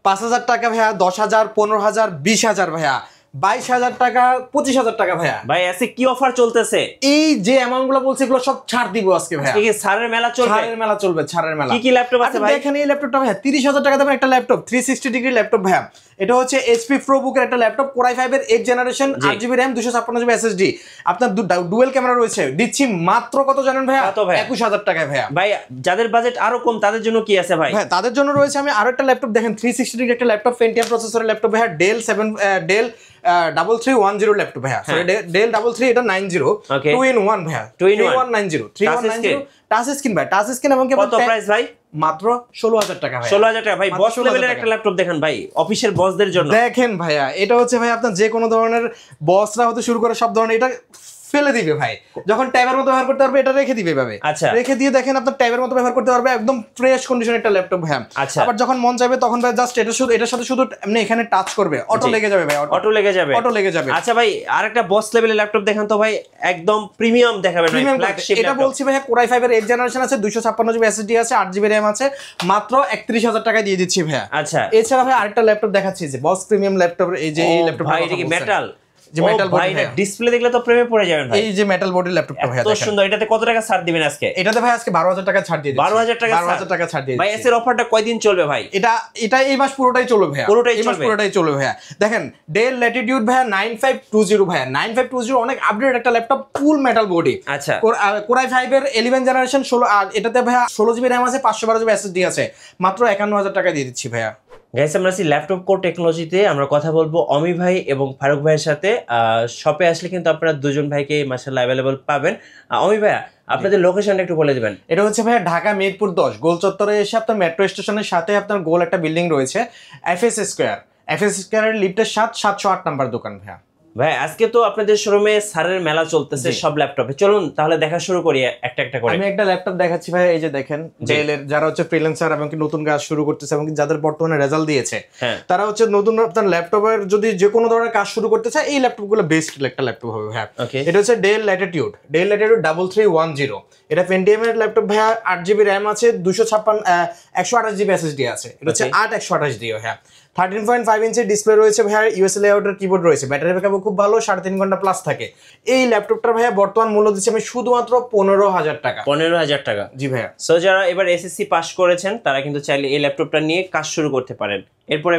5,000 টাকা ভাইয়া, 10,000, 15,000, 20,000 ভাইয়া, 22,000 টাকা, 25,000 টাকা ভাইয়া। ভাই আজকে কি অফার চলতেছে? এই যে অ্যামাউন্ট গুলো বলছি এগুলো সব ছাড় দিব আজকে ভাইয়া। কি ছাড়ের মেলা চলবে? ছাড়ের মেলা চলবে, ছাড়ের মেলা। কি কি ল্যাপটপ আছে ভাই? দেখেন এই ল্যাপটপটা ভাইয়া 30,000 টাকা দামের একটা ল্যাপটপ, 360 ডিগ্রি ল্যাপটপ ভাইয়া। এটা হচ্ছে এইচপি প্রোবুকের একটা ল্যাপটপ, কোরাই 5 এর 8 generation, 8GB RAM, 256GB SSD, আপনার ডুয়েল ক্যামেরা রয়েছে। দিচ্ছি মাত্র কত জানেন ভাইয়া? 21,000 টাকায় ভাইয়া। ভাই যাদের বাজেট আরো কম তাদের জন্য কি আছে ভাই? ভাই তাদের জন্য রয়েছে আমি আরো একটা ল্যাপটপ, দেখেন 360 ডিগ্রি একটা ল্যাপটপ, পেন্টিয়াম প্রসেসরের ল্যাপটপ ভাইয়া, ডেল 3310 ল্যাপটপ ভাইয়া, সরি ডেল 33 এটা 90 2 in 1 ভাইয়া, 3190 টাচ স্ক্রিন ভাই, টাচ স্ক্রিন। এবং কত প্রাইস ভাই? মাত্র 16,000 টাকা ভাই। 16,000 টাকা ভাই, বস লেভেলের একটা ল্যাপটপ দেখেন ভাই, অফিসের বসদের জন্য। দেখেন ভাইয়া এটা হচ্ছে ভাই আপনার যে কোনো ধরনের বসরা হতে শুরু করে সব ধরনের এটা ফেলে দিবে ভাই, যখন ট্যাবের মতো ব্যবহার করতে পারবে এটা রেখে দিবে এভাবে। আচ্ছা, রেখে দিয়ে দেখেন আপনার ট্যাবের মতো ব্যবহার করতে পারবে, একদম ফ্রেশ কন্ডিশনের একটা ল্যাপটপ ভাই। আচ্ছা, আবার যখন মন চাইবে তখন ভাই জাস্ট এটার সাথে শুধু এমনি এখানে টাচ করবে, অটো লেগে যাবে ভাই, অটো লেগে যাবে। আচ্ছা ভাই আরেকটা বস লেভেলের ল্যাপটপ দেখান তো ভাই, একদম প্রিমিয়াম দেখাবেন ভাই, ফ্ল্যাগশিপ এটা বলছি ভাই কোরাই 5 এর 8 জেনারেশন আছে, 256GB SSD আছে, 8GB RAM আছে, মাত্র 31,000 টাকায় দিয়ে দিচ্ছি ভাইয়া। আচ্ছা এছাড়া ভাই আরেকটা ল্যাপটপ দেখাচ্ছি যে বস প্রিমিয়াম ল্যাপটপ, এই যে এই ল্যাপটপ ভাই এটা কি মেটাল? যে মেটাল বডি ভাই, ডিসপ্লে দেখলে তো প্রেমে পড়ে যাবেন ভাই। এই যে মেটাল বডির ল্যাপটপটা ভাই, এত সুন্দর। এটাতে কত টাকা ছাড় দিবেন আজকে? এটাতে ভাই আজকে 12,000 টাকা ছাড় দিয়ে দিচ্ছি। 12,000 টাকা ছাড় দিয়ে ভাই। এর অফারটা কয়দিন চলবে ভাই? এটা এই মাস পুরোটাই চলবে ভাই, এই মাস পুরোটাই চলবে ভাই। দেখেন ডেল ল্যাটিটিউড ভাই 9520 ভাই, 9520 অনেক আপডেট একটা ল্যাপটপ, ফুল মেটাল বডি। আচ্ছা, কোরাই 5 এর 11 জেনারেশন 16, আর এটাতে ভাই 16GB RAM আছে, 512GB SSD আছে, মাত্র 51,000 টাকা দিয়ে দিচ্ছি ভাইয়া। গাইস আমরা আছি ল্যাপটপ কোর টেকনোলজিতে, আমরা কথা বলবো অমি ভাই এবং ফারুক ভাইয়ের সাথে। শপে আসলে কিন্তু আপনারা দুজন ভাইকে মাশাআল্লাহ अवेलेबल পাবেন। অমি ভাইয়া আপনাদের লোকেশনটা একটু বলে দিবেন। এটা হচ্ছে ভাইয়া ঢাকা মিরপুর 10 গোল চত্বরে এসে আপনার মেট্রো স্টেশনের সাথে আপনার গোল একটা বিল্ডিং রয়েছে, এফএস স্কয়ারের লিফটের 708 নাম্বার দোকান ভাইয়া। ভাই আজকে তো আপনাদের শোরুমে সারের মেলা চলতেছে সব ল্যাপটপে, চলুন তাহলে দেখা শুরু করি একটা একটা করে। আমি একটা ল্যাপটপ দেখাচ্ছি ভাই, এই যে দেখেন ডেল এর, যারা হচ্ছে ফ্রিল্যান্সার এবং কি নতুন কাজ শুরু করতেছে এবং যাদের বর্তমানে রেজাল্ট দিয়েছে, তারা হচ্ছে নতুন আপনার ল্যাপটপের যদি যে কোনো ধরনের কাজ শুরু করতে চায় এই ল্যাপটপগুলো বেস্ট একটা ল্যাপটপ হবে ভাই। এটা হচ্ছে ডেল ল্যাটিটিউড 3310, এটা পেন্টিয়াম এর ল্যাপটপ ভাইয়া, 8GB RAM আছে, 128GB SSD আছে, এটা হচ্ছে 128D হ্যাঁ, 13.5 ইঞ্চি ডিসপ্লে রয়েছে ভাইয়া, ইউএসএ লেআউটের কিবোর্ড রয়েছে, ব্যাটারি ব্যাকআপ খুব ভালো, 3.5 ঘন্টা প্লাস থাকে। এই ল্যাপটপটার ভাইয়া বর্তমান মূল্য দিচ্ছি আমি শুধুমাত্র 15,000 টাকা। 15,000 টাকা? জি ভাইয়া। সো যারা এবার এসএসসি পাস করেছেন তারা কিন্তু চাইলে এই ল্যাপটপটা নিয়ে কাজ শুরু করতে পারেন। এরপরে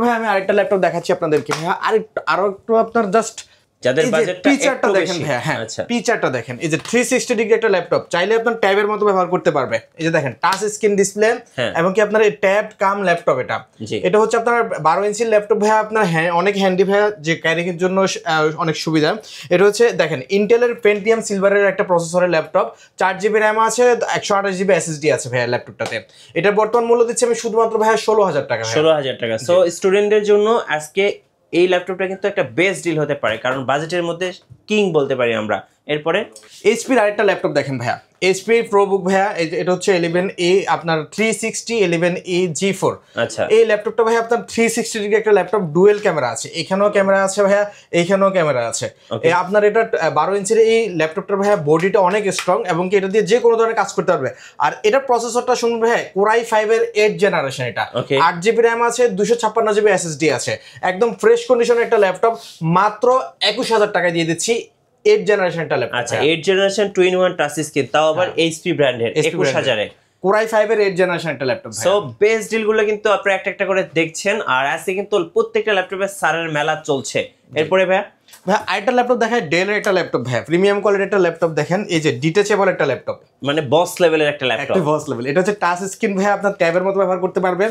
ভাই আমি আরেকটা ল্যাপটপ দেখাচ্ছি আপনাদেরকে ভাইয়া, আরো একটু আপনার জাস্ট যাদের বাজেটটা একটু দেখেন ভাইয়া, হ্যাঁ পিকচারটা দেখেন, এই যে 360 ডিগ্রি একটা ল্যাপটপ, চাইলে আপনার ট্যাবের মতো ব্যবহার করতে পারবে। এই যে দেখেন টাচ স্ক্রিন ডিসপ্লে এবং কি আপনার এই ট্যাব কাম ল্যাপটপ, এটা হচ্ছে আপনার 12 ইঞ্চির ল্যাপটপ ভাইয়া, আপনার অনেক হ্যান্ডি ভাইয়া, যে ক্যারিংয়ের জন্য অনেক সুবিধা। এটা হচ্ছে দেখেন ইন্টেলের পেন্টিয়াম সিলভারের একটা প্রসেসরের ল্যাপটপ, 4GB RAM আছে, 128GB SSD আছে ভাইয়া ল্যাপটপটাতে। এটার বর্তমান মূল্য দিচ্ছি আমি শুধুমাত্র ভাইয়া 16,000 টাকা। 16,000 টাকা। সো স্টুডেন্টদের জন্য আজকে এই ল্যাপটপটা কিন্তু একটা বেস্ট ডিল হতে পারে, কারণ বাজেটের মধ্যে কিং বলতে পারি আমরা। এরপরে এইচপির আরেকটা ল্যাপটপ দেখেন ভাইয়া, এইচপি প্রোবুক ভাইয়া, এটা হচ্ছে 11A আপনার 360 11A G4। আচ্ছা, এই ল্যাপটপটা ভাইয়া আপনার 360 ডিগ্রি একটা ল্যাপটপ, ডুয়েল ক্যামেরা আছে, এখানেও ক্যামেরা আছে ভাইয়া, এইখানেও ক্যামেরা আছে। আপনার এটা 12 ইঞ্চির এই ল্যাপটপটার ভাইয়া বডিটা অনেক স্ট্রং এবং কি এটা দিয়ে যে কোনো ধরনের কাজ করতে পারবে। আর এটার প্রসেসরটা শুনুন ভাইয়া, কোরাই 5 এর 8 জেনারেশন, এটা 8GB RAM আছে, 256GB SSD আছে, একদম ফ্রেশ কন্ডিশনের একটা ল্যাপটপ, মাত্র 21,000 টাকা দিয়ে দিচ্ছি। 8 জেনারেশন একটা ল্যাপটপ। আচ্ছা 8 জেনারেশন 2-in-1 টাচ স্ক্রিন, তাও আবার এইচপি ব্র্যান্ডের, 21,000 এ কোরাই 5 এর 8 জেনারেশন একটা ল্যাপটপ। সো বেস্ট ডিলগুলো কিন্তু আপনারা একটা একটা করে দেখছেন, আর আজকে কিন্তু প্রত্যেকটা ল্যাপটপে সারের মেলা চলছে। এরপরে ভাই আরেকটা ল্যাপটপ দেখায়, ডেল এর একটা ল্যাপটপ ভাই, প্রিমিয়াম কোয়ালিটির একটা ল্যাপটপ দেখেন, এই যে ডিটাচেবল একটা ল্যাপটপ, মানে বস লেভেলের একটা ল্যাপটপ, একটা বস লেভেল। এটা হচ্ছে টাচ স্ক্রিন ভাই, আপনার ট্যাবের মতো ব্যবহার করতে পারবেন।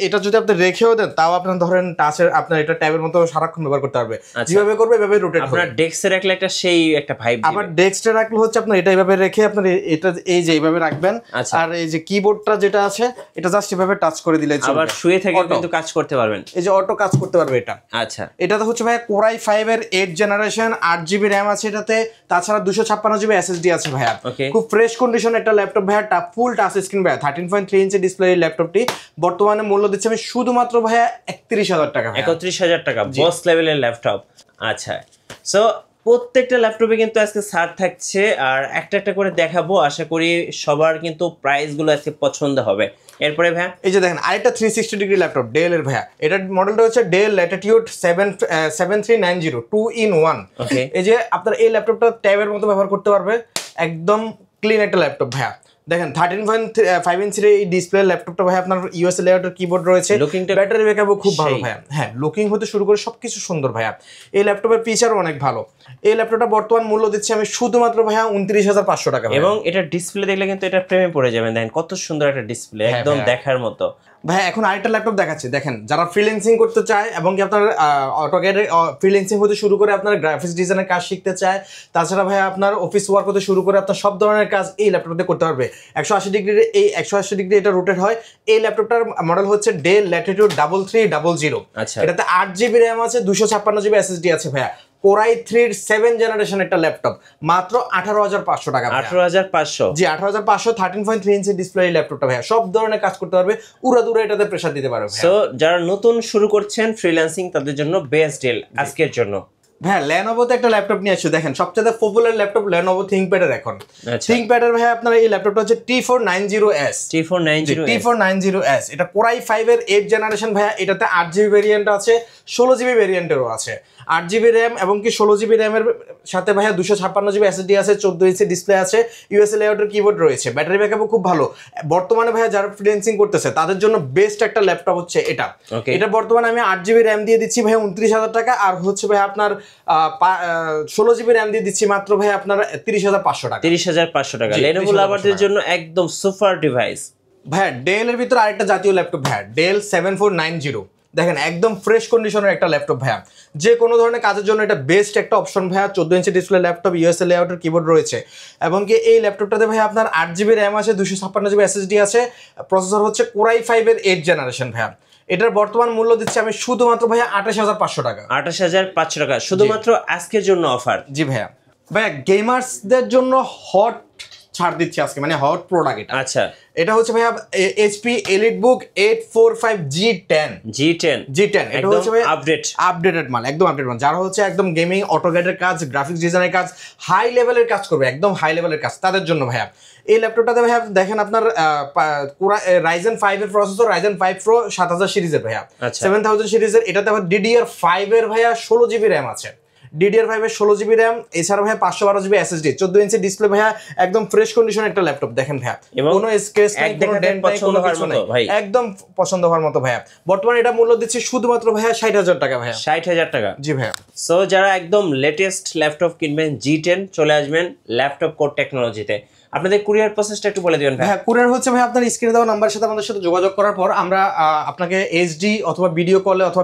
এটা যদি আপনি রেখেও দেন তাও আপনার ধরেন টাচের, আপনার এটা ট্যাবের মতো সারাক্ষণ ব্যবহার করতে পারবে, যেভাবে করবে এভাবে রোটেট হবে। আপনার ডেস্কে রাখলে একটা সেই একটা ভাইব দিবে। আবার ডেস্কে রাখলে হচ্ছে আপনার এটা এইভাবে রেখে আপনার এটা এই যে এইভাবে রাখবেন, আর এই যে কিবোর্ডটা যেটা আছে এটা জাস্ট এভাবে টাচ করে দিলে চলবে। আবার শুয়ে থেকে কিন্তু কাজ করতে পারবেন, এই যে অটো কাজ করতে পারবে এটা। আচ্ছা এটাতে হচ্ছে ভাই কোরাই 5 এর 8 জেনারেশন, 8GB RAM আছে এটাতে, তাছাড়া 256GB SSD আছে ভাইয়া। খুব ফ্রেশ কন্ডিশন একটা ল্যাপটপ ভাইয়া, ফুল টাচ স্ক্রিন ভাইয়া, 13.3 ইঞ্চি ডিসপ্লে ল্যাপটপটি বর্তমানে মূল্য দিচ্ছে আমি শুধুমাত্র ভাইয়া 31,000 টাকা। 31,000 টাকা বস লেভেলের ল্যাপটপ। আচ্ছা সো প্রত্যেকটা ল্যাপটপে কিন্তু আজকে ছাড় থাকছে, আর একটা একটা করে দেখাবো, আশা করি সবার কিন্তু প্রাইসগুলো আজকে পছন্দ হবে। এরপরে ভাইয়া এই যে দেখেন আরেকটা 360 ডিগ্রি ল্যাপটপ ডেল এর ভাইয়া, এটার মডেলটা হচ্ছে ডেল ল্যাটিটিউড 7390 2-in-1। এই যে আপনার এই ল্যাপটপটা ট্যাবের মতো ব্যবহার করতে পারবে, একদম ক্লিন একটা ল্যাপটপ ভাইয়া। দেখেন 13.5 ইঞ্চির এই ডিসপ্লে ল্যাপটপটা ভাই আপনার ইউএসএ লেআউটের কিবোর্ড রয়েছে, ব্যাটারি ব্যাকআপও খুব ভালো ভাইয়া। হ্যাঁ, লুকিং হতে শুরু করে সবকিছু সুন্দর ভাইয়া। এই ল্যাপটপের ফিচারও অনেক ভালো। এই ল্যাপটপটা বর্তমান মূল্য দিচ্ছি আমি শুধুমাত্র ভাইয়া 29,500 টাকা। এবং এটা ডিসপ্লে দেখলে কিন্তু এটা প্রেমে পড়ে যাবেন। দেখেন কত সুন্দর একটা ডিসপ্লে, একদম দেখার মতো। ভাই এখন আরেকটা ল্যাপটপ দেখাচ্ছি, দেখেন যারা ফ্রিল্যান্সিং করতে চায় এবং কি আপনার অটোক্যাডে ফ্রিল্যান্সিং হতে শুরু করে আপনার গ্রাফিক্স ডিজাইনের কাজ শিখতে চায়, তাছাড়া ভাই আপনার অফিস ওয়ার্ক হতে শুরু করে আপনার সব ধরনের কাজ এই ল্যাপটপে করতে পারবে। 180 ডিগ্রির এই 180 ডিগ্রি এটা রোটেট হয়। এই ল্যাপটপটার মডেল হচ্ছে ডেল ল্যাটিটিউড 3300। এটাতে 8GB র্যাম আছে, 256GB এসএসডি আছে ভাইয়া। কোরাই 3 7 জেনারেশন একটা ল্যাপটপ, মাত্র 18,500 টাকা। 18,500? জি 18,500। 13.3 ইঞ্চি ডিসপ্লে এই ল্যাপটপটা ভাইয়া, সব ধরনের কাজ করতে পারবে, উড়াদুরা এটাতে প্রেসার দিতে পারবে। সো যারা নতুন শুরু করছেন ফ্রিল্যান্সিং তাদের জন্য বেস্ট ডিল আজকের জন্য। হ্যাঁ, লেনোভোতে একটা ল্যাপটপ নিয়ে আসছে, দেখেন সবচেয়ে পপুলার ল্যাপটপ লেনোভো থিংকপ্যাডের এখন। থিংকপ্যাডের ভাই আপনার এই ল্যাপটপটা হচ্ছে T490S। T490S এটা কোরাই 5 এর 8 জেনারেশন ভাইয়া। এটাতে 8GB ভেরিয়েন্ট আছে, 16GB ভেরিয়েন্টেরও আছে। 8GB র্যাম এবং কি 16GB র্যামের সাথে ভাইয়া 256GB এসএসডি আছে, 14 ইঞ্চি ডিসপ্লে আছে, ইউএসএ লেআউটের কিবোর্ড রয়েছে, ব্যাটারি ব্যাকআপও খুব ভালো। বর্তমানে ভাইয়া যারা ফ্রিল্যান্সিং করতেছে তাদের জন্য বেস্ট একটা ল্যাপটপ হচ্ছে এটা। এটা বর্তমানে আমি 8GB র্যাম দিয়ে দিচ্ছি ভাইয়া 29,000 টাকা, আর হচ্ছে ভাইয়া আপনার 16GB র্যাম দিয়ে দিচ্ছি মাত্র ভাই আপনার 30,500 টাকা। 30,500 টাকা লেনোভো লাভারদের জন্য একদম সুপার ডিভাইস। ভাইয়া ডেল এর ভিতরে আরেকটা জাতীয় ল্যাপটপ ভাইয়া, ডেল 7490। দেখেন একদম ফ্রেশ কন্ডিশনের একটা ল্যাপটপ ভাইয়া, যে কোনো ধরনের কাজের জন্য এটা বেস্ট একটা অপশন ভাইয়া। 14 inch display laptop, USA লেআউটের keyboard রয়েছে এবং কি এই ল্যাপটপটাতে ভাইয়া আপনার 8GB র্যাম আছে, 256GB এসএসডি আছে, প্রসেসর হচ্ছে কোরাই 5 এর 8 জেনারেশন ভাইয়া। এটার বর্তমান মূল্য দিচ্ছে আমি শুধুমাত্র ভাইয়া 28,500 টাকা। 28,500 টাকা শুধুমাত্র আজকের জন্য অফার। জি ভাইয়া। ভাইয়া গেমার্সদের জন্য হট ছাড় দিচ্ছি আজকে, মানে হট প্রোডাক্ট এটা। আচ্ছা, এটা হচ্ছে ভাইয়া এইচপি এলিটবুক 845 G10। এটা হচ্ছে ভাই আপডেটেড মাল, একদম আপডেট মাল। যারা হচ্ছে একদম গেমিং, অটোক্যাডের কাজ, গ্রাফিক্স ডিজাইনের কাজ, হাই লেভেলের কাজ করবে, একদম হাই লেভেলের কাজ, তাদের জন্য ভাইয়া এই ল্যাপটপটাতে ভাইয়া দেখেন আপনার রাইজেন 5 এর প্রসেসর, রাইজেন 5 প্রো 7000 সিরিজের ভাইয়া, 7000 সিরিজের। এটাতে আবার DDR5 এর ভাইয়া 16GB র্যাম আছে, DDR5 এর 16GB র্যাম, এছাড়া ভাইয়া 512GB এসএসডি, 14 ইঞ্চি ডিসপ্লে ভাইয়া, একদম ফ্রেশ কন্ডিশন একটা ল্যাপটপ। দেখেন ভাইয়া কোনো স্ক্র্যাচ নাই, কোনো ডেন্ট নাই, কোনো কিছু নাই, একদম পছন্দ হওয়ার মতো ভাইয়া। বর্তমানে এটা মূল্য দিচ্ছি শুধুমাত্র ভাইয়া 60,000 টাকা ভাইয়া। 60,000 টাকা? জি ভাইয়া। সো যারা একদম লেটেস্ট ল্যাপটপ কিনবেন G10 চলে আসবেন ল্যাপটপ কোড টেকনোলজিতে। আপনাদের কুরিয়ার প্রসেসটা একটু বলে দিবেন ভাই। হ্যাঁ, কুরিয়ার হচ্ছে ভাই আপনার স্ক্রিনে দেওয়া নাম্বারের সাথে আমাদের সাথে যোগাযোগ করার পর আমরা আপনাকে এইচডি অথবা ভিডিও কলে অথবা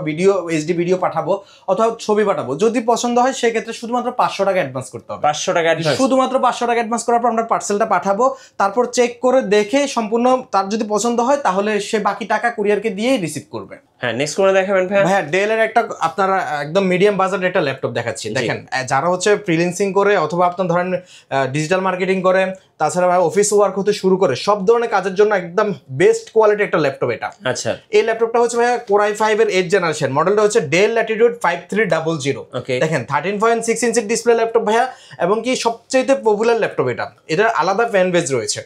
এইচডি ভিডিও পাঠাবো অথবা ছবি পাঠাবো। যদি পছন্দ হয় সেক্ষেত্রে শুধুমাত্র 500 টাকা অ্যাডভান্স করতে হবে। 500 টাকা অ্যাডভান্স? শুধুমাত্র 500 টাকা অ্যাডভান্স করার পর আমরা পার্সেলটা পাঠাবো, তারপর চেক করে দেখে সম্পূর্ণ তার যদি পছন্দ হয় তাহলে সে বাকি টাকা কুরিয়ারকে দিয়েই রিসিভ করবে। হ্যাঁ, নেক্সট কোন দেখাবেন ভাই? ভাইয়া ডেল এর একটা আপনার একদম মিডিয়াম বাজেটের একটা ল্যাপটপ দেখাচ্ছি। দেখেন যারা হচ্ছে ফ্রিল্যান্সিং করে অথবা আপনার ধরেন ডিজিটাল মার্কেটিং করে, তাছাড়া অফিস ওয়ার্ক হতে শুরু করে সব ধরনের কাজের জন্য একদম বেস্ট কোয়ালিটি একটা ল্যাপটপ এটা। আচ্ছা, এই ল্যাপটপটা হচ্ছে ভাইয়া কোরাই 5 এর 8 জেনারেশন, মডেলটা হচ্ছে ডেল ল্যাটিটিউড 5300। দেখেন 13.6 ইঞ্চির ডিসপ্লে ল্যাপটপ ভাইয়া, এবং কি সবচেয়ে পপুলার ল্যাপটপ এটা, এটার আলাদা ফ্যান বেজ রয়েছে।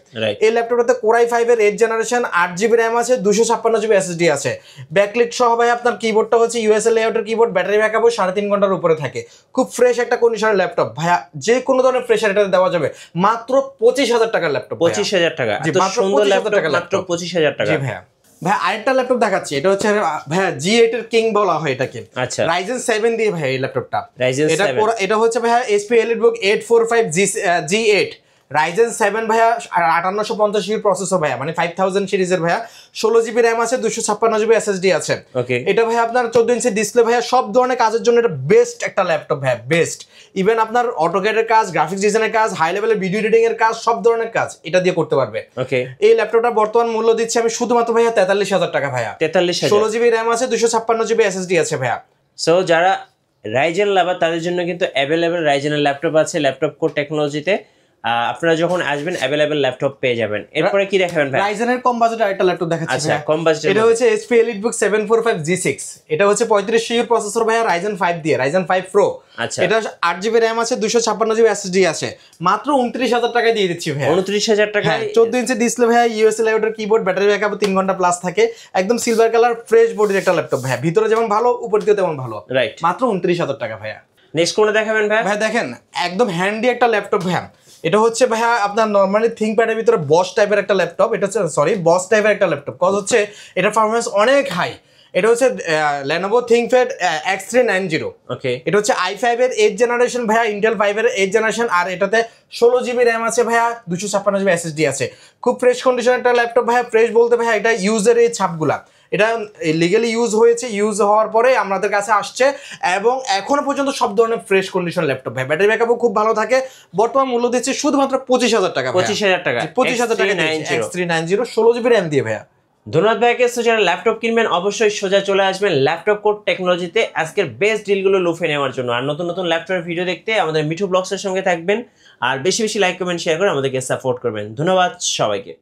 এই ল্যাপটপটাতে কোরাই 5 এর 8 জেনারেশন, 8GB র্যাম আছে, 256GB এসএসডি আছে, ব্যাকলিট সহ ভাই আপনার কিবোর্ডটা হচ্ছে ইউএসএ লেআউটের কিবোর্ড, ব্যাটারি ব্যাকআপও 3.5 ঘন্টার উপরে থাকে। খুব ফ্রেশ একটা কন্ডিশনের ল্যাপটপ ভাইয়া, যে কোনো ধরনের প্রেসার এটাতে দেওয়া যাবে। মাত্র 25,000 টাকার ল্যাপটপ। 25,000 টাকা? এত সুন্দর ল্যাপটপ মাত্র 25,000 টাকা? জি ভাইয়া। ভাই আরেকটা ল্যাপটপ দেখাচ্ছি, এটা হচ্ছে ভাইয়া G8 এর কিং বলা হয় এটাকে। আচ্ছা, রাইজেন 7 দিয়ে ভাই এই ল্যাপটপটা। এটা হচ্ছে ভাইয়া HP এলিটবুক 845 G8, রাইজেন 7 ভাইয়া 5850 প্রসেসর ভাইয়া, মানে 5000 সিরিজের ভাইয়া, 16GB র্যাম আছে, 256GB এসএসডি আছে। এটা ভাইয়া আপনার 14 ইঞ্চি ডিসপ্লে ভাইয়া, সব ধরনের কাজের জন্য এটা বেস্ট একটা ল্যাপটপ ভাইয়া, বেস্ট। ইভেন আপনার অটোক্যাডের কাজ, গ্রাফিক্স ডিজাইনের কাজ, হাই লেভেলের ভিডিও এডিটিং এর কাজ, সব ধরনের কাজ এটা দিয়ে করতে পারবে। এই ল্যাপটপটা বর্তমান মূল্য দিচ্ছি আমি শুধুমাত্র ভাইয়া 43,000 টাকা ভাইয়া। 43,000? 16GB র্যাম আছে, 256GB এসএসডি আছে ভাইয়া। সো যারা রাইজেন লাভার তাদের জন্য কিন্তু অ্যাভেলেবেল রাইজেনের ল্যাপটপ আছে ল্যাপটপ কোড টেকনোলজিতে। আপনারা যখন আসবেন অ্যাভেলেবেল ল্যাপটপ পেয়ে যাবেন। এরপরে কি দেখাবেন ভাই? রাইজেনের কম বাজেটের আরেকটা ল্যাপটপ দেখাচ্ছি আচ্ছা, ভাইয়া। কম বাজেটের এটা হচ্ছে HP EliteBook 745 G6। এটা হচ্ছে 35 সিইউর প্রসেসর ভাইয়া, Ryzen 5 দিয়ে, Ryzen 5 Pro। আচ্ছা, এটা 8GB RAM আছে, 256GB SSD আছে, মাত্র 29,000 টাকায় দিয়ে দিচ্ছি ভাইয়া। 29,000 টাকা। 14 ইঞ্চি ডিসপ্লে ভাইয়া, ইউএসএ লেআউটের কিবোর্ড, ব্যাটারি ব্যাকআপ 3 ঘন্টা প্লাস থাকে, একদম সিলভার কালার ফ্রেশ বডির একটা ল্যাপটপ ভাইয়া, ভিতরে যেমন ভালো উপর দিয়ে তেমন ভালো। রাইট, মাত্র 29,000 টাকা ভাইয়া। নেক্সট কোনটা দেখাবেন ভাই? ভাই দেখেন একদম হ্যান্ডি একটা ল্যাপটপ ভাইয়া। এটা হচ্ছে ভাইয়া আপনার নরমালি থিংকপ্যাডের ভিতরে বস টাইপের একটা ল্যাপটপ। এটা হচ্ছে বস টাইপের একটা ল্যাপটপ, কজ হচ্ছে এটা পারফরমেন্স অনেক হাই। এটা হচ্ছে Lenovo ThinkPad X390। ওকে, এটা হচ্ছে i5 এর 8th জেনারেশন ভাইয়া, ইন্টেল 5 এর 8th জেনারেশন, আর এটাতে 16GB RAM আছে ভাইয়া, 256GB SSD আছে। খুব ফ্রেশ কন্ডিশন একটা ল্যাপটপ ভাইয়া। ফ্রেশ বলতে ভাইয়া এটা ইউজের এই ছাপগুলা, এটা লিগালি ইউজ হয়েছে, ইউজ হওয়ার পরে আমাদের কাছে আসছে, এবং এখনো পর্যন্ত সব ধরনের ফ্রেশ কন্ডিশন ল্যাপটপ ভাই। ব্যাটারি ব্যাকআপও খুব ভালো থাকে। বর্তমান মূল্য দিচ্ছে শুধুমাত্র 25,000 টাকা। 25,000 টাকা, 25,000 টাকা X390 16GB RAM দিয়ে ভাইয়া। ধন্যবাদ ভাইকে। সো যারা ল্যাপটপ কিনবেন অবশ্যই সোজা চলে আসবেন ল্যাপটপ কোড টেকনোলজিতে আজকের বেস্ট ডিলগুলো লুফে নেওয়ার জন্য। আর নতুন নতুন ল্যাপটপের ভিডিও দেখতে আমাদের মিঠু ব্লগসের সঙ্গে থাকবেন, আর বেশি বেশি লাইক কমেন্ট শেয়ার করে আমাদেরকে সাপোর্ট করবেন। ধন্যবাদ সবাইকে।